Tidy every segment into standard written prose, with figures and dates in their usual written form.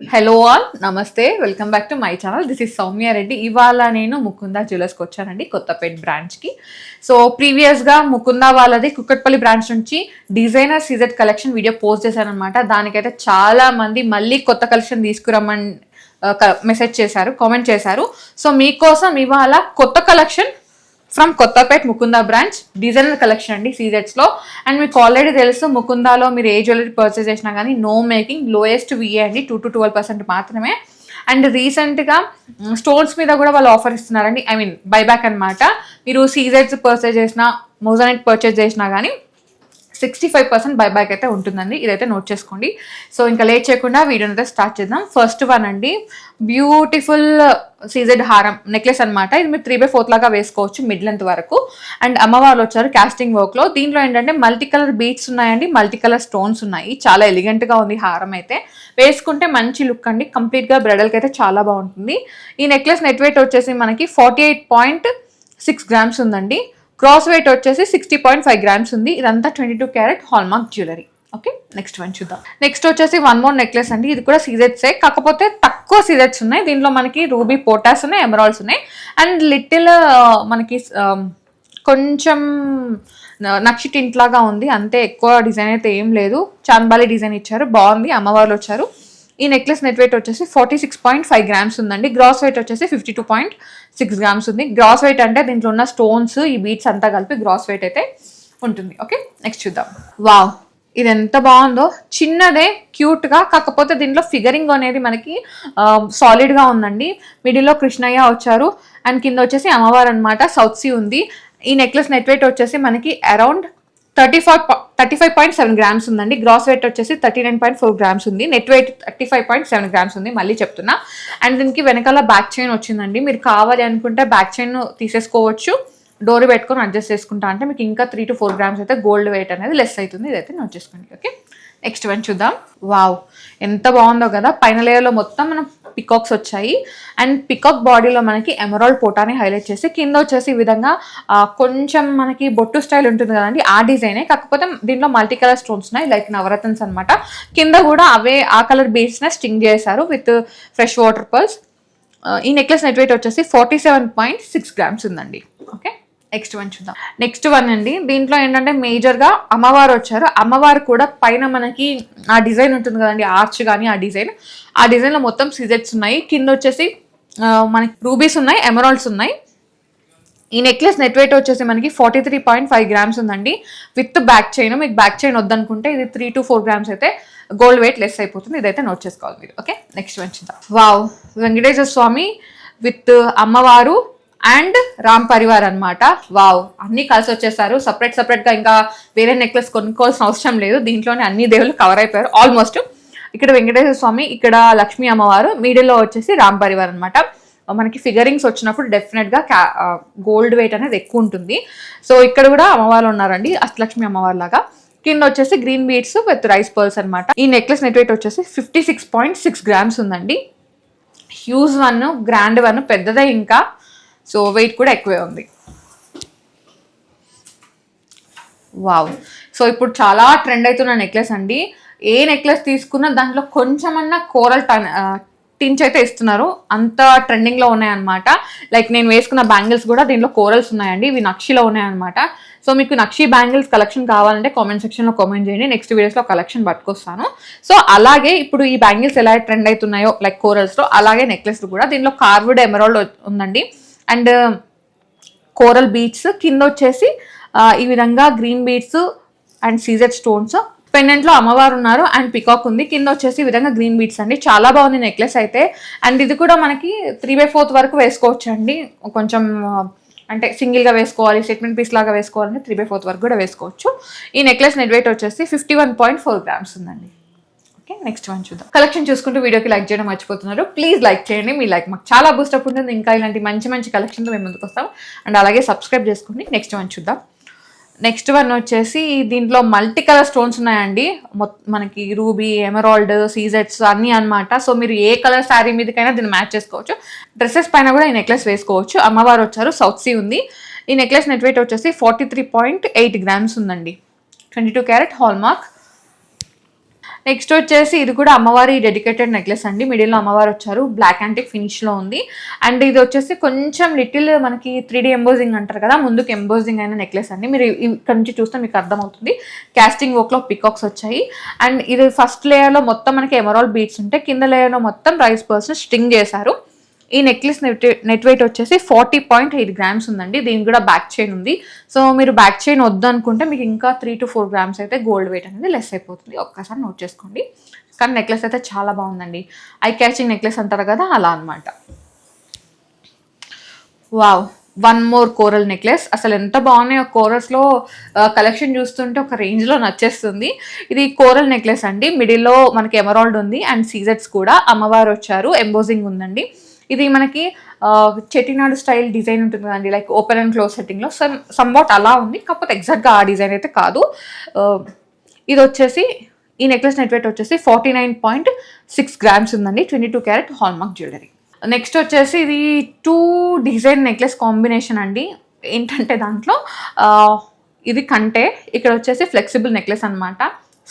Hello all, నమస్తే, welcome back to my channel. This is Soumya Reddy. ఇవాళ నేను ముకుందా జ్యువెలర్స్కి వచ్చానండి, కొత్తపేట్ బ్రాంచ్కి. సో ప్రీవియస్గా ముకుందా వాళ్ళది కుక్కట్పల్లి బ్రాంచ్ నుంచి designer CZ collection video post చేశానమాట. దానికైతే చాలా మంది మళ్ళీ కొత్త కలెక్షన్ తీసుకురమ్మని మెసేజ్ చేశారు, కామెంట్ చేశారు. సో మీకోసం ఇవాళ కొత్త collection from Kothapet Mukunda branch designer collection అండి సీజెట్స్ లో. అండ్ మీకు ఆల్రెడీ తెలుసు ముకుందాలో మీరు ఏ జ్యువెలరీ పర్చేస్ చేసినా కానీ నో మేకింగ్, లోయెస్ట్ విఏ అండి, 2 to 12% మాత్రమే. అండ్ రీసెంట్గా స్టోన్స్ మీద కూడా వాళ్ళు ఆఫర్ ఇస్తున్నారండి, ఐ మీన్ బైబ్యాక్ అనమాట. మీరు సీజెట్స్ పర్చేస్ చేసినా, మోజానైట్ పర్చేస్ చేసినా కానీ 65% బైబ్యాక్ అయితే ఉంటుందండి. ఇదైతే నోట్ చేసుకోండి. సో ఇంకా లేట్ చేయకుండా వీడియోని అయితే స్టార్ట్ చేద్దాం. ఫస్ట్ వన్ అండి, బ్యూటిఫుల్ సీజెడ్ హారం నెక్లెస్ అనమాట. ఇది మీరు 3/4 లాగా వేసుకోవచ్చు మిడ్ లెంత్ వరకు. అండ్ అమ్మవారు వచ్చారు కాస్టింగ్ వర్క్ లో. దీంట్లో ఏంటంటే మల్టీ కలర్ బీడ్స్ ఉన్నాయండి, మల్టీ కలర్ స్టోన్స్ ఉన్నాయి. చాలా ఎలిగెంట్ గా ఉంది హారం అయితే. వేసుకుంటే మంచి లుక్ అండి, కంప్లీట్ గా బ్రైడల్ కి అయితే చాలా బాగుంటుంది. ఈ నెక్లెస్ నెట్ వెయిట్ వచ్చేసి మనకి 48.6 గ్రామ్స్ ఉందండి. క్రాస్ వెయిట్ వచ్చేసి 60.5 గ్రామ్స్ ఉంది. ఇదంతా 22 carrot hallmark jewellery. Okay, next one చూద్దాం. నెక్స్ట్ వచ్చేసి వన్ మోర్ నెక్లెస్ అండి. ఇది కూడా సీజెట్సే, కాకపోతే తక్కువ సీజెట్స్ ఉన్నాయి. దీంట్లో మనకి రూబీ పోటాస్ ఉన్నాయి, ఎమరాల్డ్స్ ఉన్నాయి. అండ్ లిటిల్ మనకి కొంచెం నక్షి టింట్ లాగా ఉంది అంతే, ఎక్కువ డిజైన్ అయితే ఏం లేదు. చాంబాలి డిజైన్ ఇచ్చారు, బాగుంది. అమ్మవార్లు వచ్చారు. ఈ నెక్లెస్ నెట్ వెయిట్ వచ్చేసి 46.5 గ్రామ్స్ ఉందండి. గ్రాస్ వెయిట్ వచ్చేసి 52.6 గ్రామ్స్ ఉంది. గ్రాస్ వెయిట్ అంటే దీంట్లో ఉన్న స్టోన్స్, ఈ బీట్స్ అంతా కలిపి గ్రాస్ వెయిట్ అయితే ఉంటుంది. ఓకే, నెక్స్ట్ చూద్దాం. వావ్, ఇది ఎంత బాగుందో. చిన్నదే, క్యూట్ గా, కాకపోతే దీంట్లో ఫిగరింగ్ అనేది మనకి సాలిడ్ గా ఉందండి. మిడిల్లో కృష్ణయ్య వచ్చారు అండ్ కింద వచ్చేసి అమ్మవారు అనమాట, సౌత్ సీ ఉంది. ఈ నెక్లెస్ నెట్ వెయిట్ వచ్చేసి మనకి అరౌండ్ 35.7 గ్రామ్స్ ఉందండి. గ్రాస్ వెయిట్ వచ్చేసి 39.4 గ్రామ్స్ ఉంది. నెట్ వెయిట్ 35.7 గ్రామ్స్ ఉంది, మళ్ళీ చెప్తున్నా. అండ్ దీనికి వెనకాల బ్యాక్ చైన్ వచ్చిందండి. మీరు కావాలి అనుకుంటే బ్యాక్ చైన్ తీసేసుకోవచ్చు, డోర్ పెట్టుకొని అడ్జస్ట్ చేసుకుంటా అంటే మీకు ఇంకా 3 to 4 గ్రామ్స్ అయితే గోల్డ్ వెయిట్ అనేది లెస్ అవుతుంది. ఇదైతే నోట్ చేసుకోండి. ఓకే, నెక్స్ట్ వన్ చూద్దాం. వావ్, ఎంత బాగుందో కదా. పైన లేయర్లో మొత్తం మనం పికాక్స్ వచ్చాయి. అండ్ పికాక్ బాడీలో మనకి ఎమరాల్డ్ పోటాని హైలైట్ చేసి, కింద వచ్చేసి ఈ విధంగా కొంచెం మనకి బొట్టు స్టైల్ ఉంటుంది కదండి, ఆ డిజైనే. కాకపోతే దీంట్లో మల్టీ కలర్ స్టోన్స్ ఉన్నాయి, లైక్ నవరత్న్స్ అనమాట. కింద కూడా అవే ఆ కలర్ బీడ్స్నే స్టింగ్ చేశారు విత్ ఫ్రెష్ వాటర్ పర్ల్స్. ఈ నెక్లెస్ నెట్ వెయిట్ వచ్చేసి 47.6 గ్రామ్స్ ఉందండి. ఓకే, నెక్స్ట్ వన్ చూద్దాం. నెక్స్ట్ వన్ అండి, దీంట్లో ఏంటంటే మేజర్గా అమ్మవారు వచ్చారు. అమ్మవారు కూడా పైన మనకి ఆ డిజైన్ ఉంటుంది కదండి, ఆర్చ్ కానీ ఆ డిజైన్లో మొత్తం సీజెట్స్ ఉన్నాయి. కింద వచ్చేసి మనకి రూబీస్ ఉన్నాయి, ఎమరాల్డ్స్ ఉన్నాయి. ఈ నెక్లెస్ నెట్ వెయిట్ వచ్చేసి మనకి 43.5 గ్రామ్స్ ఉందండి విత్ బ్యాక్ చైన్. మీకు బ్యాక్ చైన్ వద్దనుకుంటే ఇది 3 to 4 గ్రామ్స్ అయితే గోల్డ్ వెయిట్ లెస్ అయిపోతుంది. ఇదైతే నోట్ చేసుకోవాలి మీరు. ఓకే, నెక్స్ట్ వన్ చూద్దాం. వావ్, వెంకటేశ్వర స్వామి విత్ అమ్మవారు అండ్ రామ్ పరివార్ అనమాట. వావ్, అన్ని కలిసి వచ్చేసారు. సపరేట్ గా ఇంకా వేరే నెక్లెస్ కొనుక్కోవాల్సిన అవసరం లేదు. దీంట్లోనే అన్ని దేవుళ్ళు కవర్ అయిపోయారు ఆల్మోస్ట్. ఇక్కడ వెంకటేశ్వర స్వామి, ఇక్కడ లక్ష్మీ అమ్మవారు, మిడిల్లో వచ్చేసి రామ్ పరివార్ అనమాట. మనకి ఫిగరింగ్స్ వచ్చినప్పుడు డెఫినెట్ గా గోల్డ్ వెయిట్ అనేది ఎక్కువ ఉంటుంది. సో ఇక్కడ కూడా అమ్మవారు ఉన్నారండి, అష్టలక్ష్మి అమ్మవారు లాగా. కింద వచ్చేసి green beads with rice pearls అనమాట. ఈ నెక్లెస్ నెట్ వెయిట్ వచ్చేసి 56.6 గ్రామ్స్ ఉందండి. హ్యూజ్ వన్, గ్రాండ్ వన్, పెద్దదే ఇంకా. సో వెయిట్ కూడా ఎక్కువే ఉంది. వావ్, సో ఇప్పుడు చాలా ట్రెండ్ అవుతున్న నెక్లెస్ అండి. ఏ నెక్లెస్ తీసుకున్నా దాంట్లో కొంచెమన్నా కోరల్ టించ్ అయితే ఇస్తున్నారు, అంత ట్రెండింగ్లో ఉన్నాయన్నమాట. లైక్ నేను వేసుకున్న బ్యాంగిల్స్ కూడా దీంట్లో కోరల్స్ ఉన్నాయండి, ఇవి నక్షిలో ఉన్నాయన్నమాట. సో మీకు నక్షి బ్యాంగిల్స్ కలెక్షన్ కావాలంటే కామెంట్ సెక్షన్లో కామెంట్ చేయండి, నెక్స్ట్ వీడియోస్లో కలెక్షన్ పట్టుకొస్తాను. సో అలాగే ఇప్పుడు ఈ బ్యాంగిల్స్ ఎలా ట్రెండ్ అవుతున్నాయో లైక్ కోరల్స్లో, అలాగే నెక్లెస్ కూడా దీంట్లో కార్వ్డ్ ఎమరాల్డ్ ఉందండి. అండ్ కోరల్ బీడ్స్, కింద వచ్చేసి ఈ విధంగా green beads and CZ stones. Pendant లో అమ్మవారు ఉన్నారు అండ్ పికాక్ ఉంది. కింద వచ్చేసి ఈ విధంగా గ్రీన్ బీడ్స్ అండి. చాలా బాగుంది నెక్లెస్ అయితే. అండ్ ఇది కూడా మనకి 3/4 వరకు వేసుకోవచ్చు అండి. కొంచెం అంటే సింగిల్ గా వేసుకోవాలి, స్టేట్మెంట్ పీస్ లాగా వేసుకోవాలంటే 3/4 వరకు కూడా వేసుకోవచ్చు. ఈ నెక్లెస్ నెట్ వెయిట్ వచ్చేసి 51.4 గ్రామ్స్ ఉందండి. ఓకే, నెక్స్ట్ వన్ చూద్దాం. కలెక్షన్ చూసుకుంటూ వీడియోకి లైక్ చేయడం మర్చిపోతున్నారు, ప్లీజ్ లైక్ చేయండి. మీ లైక్ మాకు చాలా బూస్టప్ ఉంటుంది. ఇంకా ఇలాంటి మంచి కలెక్షన్తో మేము ముందుకు వస్తాం. అండ్ అలాగే సబ్స్క్రైబ్ చేసుకోండి. నెక్స్ట్ వన్ చూద్దాం. నెక్స్ట్ వన్ వచ్చేసి దీంట్లో మల్టీ కలర్ స్టోన్స్ ఉన్నాయండి. మనకి రూబీ, ఎమరాల్డ్, సీజెట్స్ అన్నీ అనమాట. సో మీరు ఏ కలర్ శారీ మీదకైనా దీన్ని మ్యాచ్ చేసుకోవచ్చు. డ్రెస్సెస్ పైన కూడా ఈ నెక్లెస్ వేసుకోవచ్చు. అమ్మవారు వచ్చారు, సౌత్ సీ ఉంది. ఈ నెక్లెస్ నెట్ వెయిట్ వచ్చేసి 43.8 గ్రామ్స్ ఉందండి. 22 క్యారెట్ హాల్మార్క్. నెక్స్ట్ వచ్చేసి ఇది కూడా అమ్మవారి డెడికేటెడ్ నెక్లెస్ అండి. మిడిల్లో అమ్మవారు వచ్చారు, బ్లాక్ యాంటిక్ ఫినిష్లో ఉంది. అండ్ ఇది వచ్చేసి కొంచెం లిటిల్ మనకి 3D ఎంబోజింగ్ అంటారు కదా, ముందుకు ఎంబోజింగ్ అయిన నెక్లెస్ అండి. మీరు ఇక్కడ నుంచి చూస్తే మీకు అర్థమవుతుంది. క్యాస్టింగ్ వర్క్లో పికాక్స్ వచ్చాయి. అండ్ ఇది ఫస్ట్ లేయర్లో మొత్తం మనకి ఎమరాల్డ్ బీడ్స్ ఉంటాయి, కింద లేయర్లో మొత్తం రైస్ పర్ల్స్ స్ట్రింగ్ చేశారు. ఈ నెక్లెస్ నెట్ వెయిట్ వచ్చేసి 40.8 గ్రామ్స్ ఉందండి. దీనికి కూడా బ్యాక్ చైన్ ఉంది. సో మీరు బ్యాక్ చైన్ వద్దు అనుకుంటే మీకు ఇంకా 3 to 4 గ్రామ్స్ అయితే గోల్డ్ వెయిట్ అనేది లెస్ అయిపోతుంది. ఒక్కసారి నోట్ చేసుకోండి. కానీ నెక్లెస్ అయితే చాలా బాగుందండి. ఐ క్యాచింగ్ నెక్లెస్ అంటారు కదా, అలా అనమాట. Wow, one more coral necklace. అసలు ఎంత బాగున్నాయో కోరల్స్లో కలెక్షన్ చూస్తుంటే ఒక రేంజ్లో నచ్చేస్తుంది. ఇది కోరల్ నెక్లెస్ అండి. మిడిల్లో మనకి ఎమరాల్డ్ ఉంది అండ్ సీజెట్స్ కూడా అమ్మవారు వచ్చారు, ఎంబోజింగ్ ఉందండి. ఇది మనకి చెట్టినాడు స్టైల్ డిజైన్ ఉంటుంది కదండి, లైక్ ఓపెన్ అండ్ క్లోజ్ సెట్టింగ్లో సమ్వాట్ అలా ఉంది, కాకపోతే ఎగ్జాక్ట్గా ఆ డిజైన్ అయితే కాదు. ఇది వచ్చేసి ఈ నెక్లెస్ నెట్ వెయిట్ వచ్చేసి 49.6 గ్రామ్స్ ఉందండి. 22 క్యారెట్ హాల్మార్క్ జ్యువెలరీ. నెక్స్ట్ వచ్చేసి ఇది 2 డిజైన్ నెక్లెస్ కాంబినేషన్ అండి. ఏంటంటే దాంట్లో ఇది కంటే ఇక్కడ వచ్చేసి ఫ్లెక్సిబుల్ నెక్లెస్ అనమాట.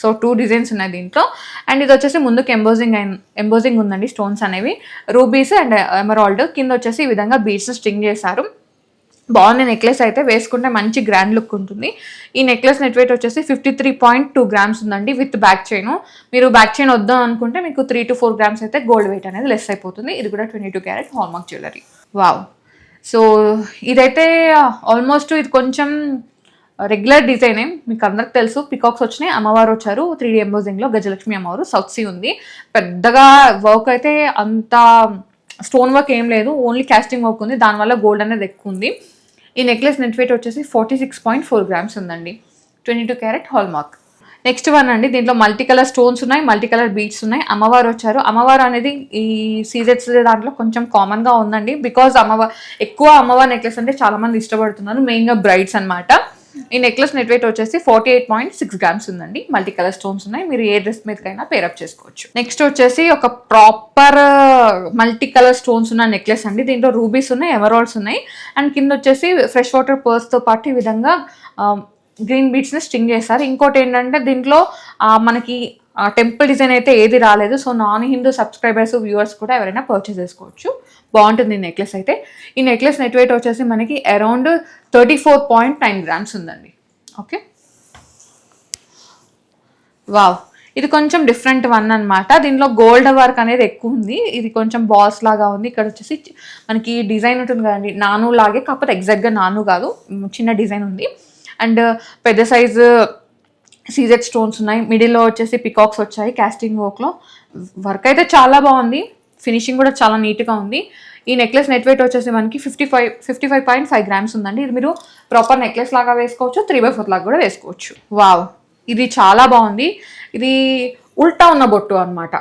సో 2 డిజైన్స్ ఉన్నాయి దీంట్లో. అండ్ ఇది వచ్చేసి ముందుకు ఎంబోజింగ్ ఉందండి, స్టోన్స్ అనేవి రూబీస్ అండ్ ఎమరాల్డ్. కింద వచ్చేసి ఈ విధంగా బీడ్స్ స్ట్రింగ్ చేశారు. బాగుంది నెక్లెస్ అయితే, వేసుకుంటే మంచి గ్రాండ్ లుక్ ఉంటుంది. ఈ నెక్లెస్ నెట్ వెయిట్ వచ్చేసి 53.2 గ్రామ్స్ ఉందండి విత్ బ్యాక్ చైన్. మీరు బ్యాక్ చైన్ వద్దాం అనుకుంటే మీకు 3 to 4 గ్రామ్స్ అయితే గోల్డ్ వెయిట్ అనేది లెస్ అయిపోతుంది. ఇది కూడా 22 carrot hallmark jewellery. Wow, so ఇదైతే ఆల్మోస్ట్ ఇది కొంచెం రెగ్యులర్ డిజైనే, మీకు అందరికి తెలుసు. పికాక్స్ వచ్చినాయి, అమ్మవారు వచ్చారు 3D ఎంబోజింగ్లో, గజలక్ష్మి అమ్మవారు, సౌత్ సీ ఉంది. పెద్దగా వర్క్ అయితే అంత స్టోన్ వర్క్ ఏం లేదు, ఓన్లీ కాస్టింగ్ వర్క్ ఉంది, దానివల్ల గోల్డ్ అనేది ఎక్కువ ఉంది. ఈ నెక్లెస్ నెట్ వెయిట్ వచ్చేసి 46.4 గ్రామ్స్ ఉందండి. 22 క్యారెట్ హాల్మార్క్. నెక్స్ట్ వన్ అండి, దీంట్లో మల్టీ కలర్ స్టోన్స్ ఉన్నాయి, మల్టీ కలర్ బీడ్స్ ఉన్నాయి. అమ్మవారు వచ్చారు. అమ్మవారు అనేది ఈ సీజెట్స్ దాంట్లో కొంచెం కామన్గా ఉందండి, బికాజ్ ఎక్కువ అమ్మవారి నెక్లెస్ అంటే చాలా మంది ఇష్టపడుతున్నారు, మెయిన్గా బ్రైడ్స్ అనమాట. ఈ నెక్లెస్ నెట్ వెయిట్ వచ్చేసి 48.6 గ్రామ్స్ ఉందండి. మల్టీ కలర్ స్టోన్స్ ఉన్నాయి, మీరు ఏ డ్రెస్ మీదకైనా పేరప్ చేసుకోవచ్చు. నెక్స్ట్ వచ్చేసి ఒక ప్రాపర్ మల్టీ కలర్ స్టోన్స్ ఉన్న నెక్లెస్ అండి. దీంట్లో రూబీస్ ఉన్నాయి, ఎమరాల్డ్స్ ఉన్నాయి, అండ్ కింద వచ్చేసి ఫ్రెష్ వాటర్ పర్స్తో పాటు ఈ విధంగా గ్రీన్ బీడ్స్ని స్ట్రింగ్ చేస్తారు. ఇంకోటి ఏంటంటే దీంట్లో మనకి టెంపుల్ డిజైన్ అయితే ఏది రాలేదు. So non Hindu subscribers, viewers కూడా ఎవరైనా పర్చేస్ చేసుకోవచ్చు. బాగుంటుంది ఈ నెక్లెస్ అయితే. ఈ నెక్లెస్ నెట్ వెయిట్ వచ్చేసి మనకి అరౌండ్ 34.9 గ్రామ్స్ ఉందండి. ఓకే, వావ్, ఇది కొంచెం డిఫరెంట్ వన్ అనమాట. దీంట్లో గోల్డ్ వర్క్ అనేది ఎక్కువ ఉంది. ఇది కొంచెం బాల్స్ లాగా ఉంది. ఇక్కడ వచ్చేసి మనకి డిజైన్ ఉంటుంది కదండి, నాను లాగే, కాకపోతే ఎగ్జాక్ట్గా నాను కాదు, చిన్న డిజైన్ ఉంది. అండ్ పెద్ద సైజు సీజెడ్ స్టోన్స్ ఉన్నాయి. మిడిల్లో వచ్చేసి పికాక్స్ వచ్చాయి కాస్టింగ్ వర్క్లో. వర్క్ అయితే చాలా బాగుంది, ఫినిషింగ్ కూడా చాలా నీట్గా ఉంది. ఈ నెక్లెస్ నెట్ వెయిట్ వచ్చేసి మనకి 55.5 గ్రామ్స్ ఉందండి. ఇది మీరు ప్రాపర్ నెక్లెస్ లాగా వేసుకోవచ్చు, 3/4 లాగా కూడా వేసుకోవచ్చు. వావ్, ఇది చాలా బాగుంది. ఇది ఉల్టా ఉన్న బొట్టు అనమాట.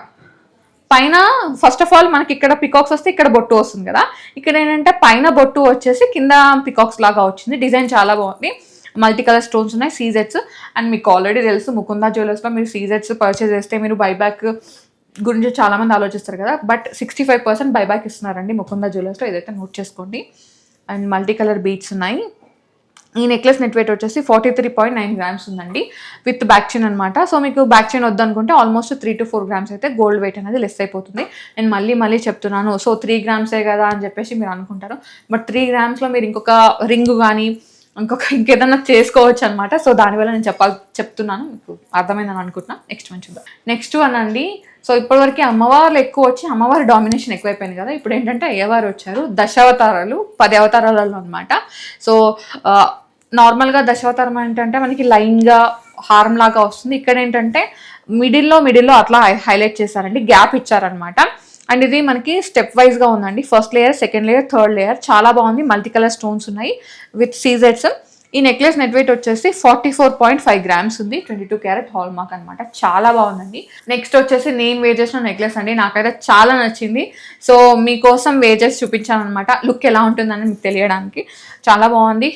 పైన ఫస్ట్ ఆఫ్ ఆల్ మనకి ఇక్కడ పికాక్స్ వస్తే ఇక్కడ బొట్టు వస్తుంది కదా, ఇక్కడ ఏంటంటే పైన బొట్టు వచ్చేసి కింద పికాక్స్ లాగా వచ్చింది. డిజైన్ చాలా బాగుంది. మల్టీ కలర్ స్టోన్స్ ఉన్నాయి, సీజెట్స్. అండ్ మీకు ఆల్రెడీ తెలుసు ముకుందా జ్యువెలర్స్లో మీరు సీజెట్స్ పర్చేస్ చేస్తే మీరు బైబ్యాక్ గురించి చాలామంది ఆలోచిస్తారు కదా, బట్ 65% బైబ్యాక్ ఇస్తున్నారండి ముకుందా జ్యువెలర్స్లో, ఇదైతే నోట్ చేసుకోండి. అండ్ మల్టీ కలర్ బీడ్స్ ఉన్నాయి. ఈ నెక్లెస్ నెట్ వెయిట్ వచ్చేసి 43.9 గ్రామ్స్ ఉందండి విత్ బ్యాక్ చైన్ అనమాట. సో మీకు బ్యాక్ చైన్ వద్దనుకుంటే ఆల్మోస్ట్ 3 to 4 గ్రామ్స్ అయితే గోల్డ్ వెయిట్ అనేది లెస్ అయిపోతుంది. నేను మళ్ళీ చెప్తున్నాను, సో 3 గ్రామ్సే కదా అని చెప్పేసి మీరు అనుకుంటారు, బట్ 3 గ్రామ్స్లో మీరు ఇంకొక రింగ్ కానీ ఇంకేదన్నా చేసుకోవచ్చు అనమాట. సో దానివల్ల నేను చెప్తున్నాను, మీకు అర్థమైందని అనుకుంటున్నాను. నెక్స్ట్ మంచి చూద్దాం. నెక్స్ట్ అనండి, సో ఇప్పటివరకు అమ్మవార్లు ఎక్కువ వచ్చి అమ్మవారి డామినేషన్ ఎక్కువైపోయింది కదా, ఇప్పుడు ఏంటంటే అయ్యవారు వచ్చారు. 10 అవతారాలు 10 అవతారాలలో అనమాట. సో నార్మల్గా దశావతారం ఏంటంటే మనకి లైన్గా హారం లాగా వస్తుంది. ఇక్కడ ఏంటంటే మిడిల్లో అట్లా హైలైట్ చేశారండి, గ్యాప్ ఇచ్చారనమాట. అండ్ ఇది మనకి స్టెప్ వైజ్గా ఉందండి. First layer, second layer, third layer. చాలా బాగుంది. మల్టీ కలర్ స్టోన్స్ ఉన్నాయి విత్ సీజెట్స్. ఈ నెక్లెస్ నెట్ వెయిట్ వచ్చేసి 44.5 గ్రామ్స్ ఉంది. 22 క్యారెట్ హాల్ మార్క్ అనమాట. చాలా బాగుందండి. నెక్స్ట్ వచ్చేసి నేను వేర్ చేసిన నెక్లెస్ అండి, నాకైతే చాలా నచ్చింది. సో మీకోసం వేర్ చేసి చూపించాను అనమాట, లుక్ ఎలా ఉంటుందని మీకు తెలియడానికి. చాలా బాగుంది.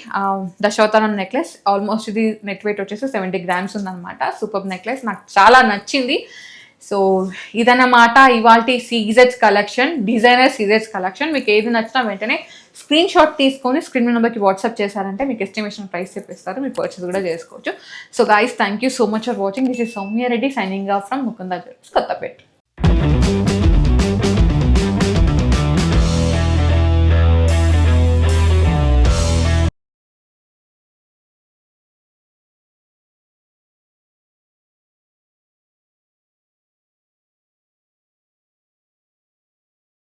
దశావతారం నెక్లెస్. ఆల్మోస్ట్ ఇది నెట్ వెయిట్ వచ్చేసి 70 గ్రామ్స్ ఉందన్నమాట. సూపర్ నెక్లెస్, నాకు చాలా నచ్చింది. సో ఇదన్నమాట ఇవాల్టి సీజెట్స్ కలెక్షన్, డిజైనర్ సీజెట్స్ కలెక్షన్. మీకు ఏది నచ్చినా వెంటనే స్క్రీన్ షాట్ తీసుకొని స్క్రీన్ నెంబర్కి వాట్సాప్ చేశారంటే మీకు ఎస్టిమేషన్ ప్రైస్ చెప్పిస్తారు, మీరు పర్చేస్ కూడా చేసుకోవచ్చు. So guys, thank you so much for watching. This is Soumya Reddy signing off from Mukunda jewellers, Kothapet.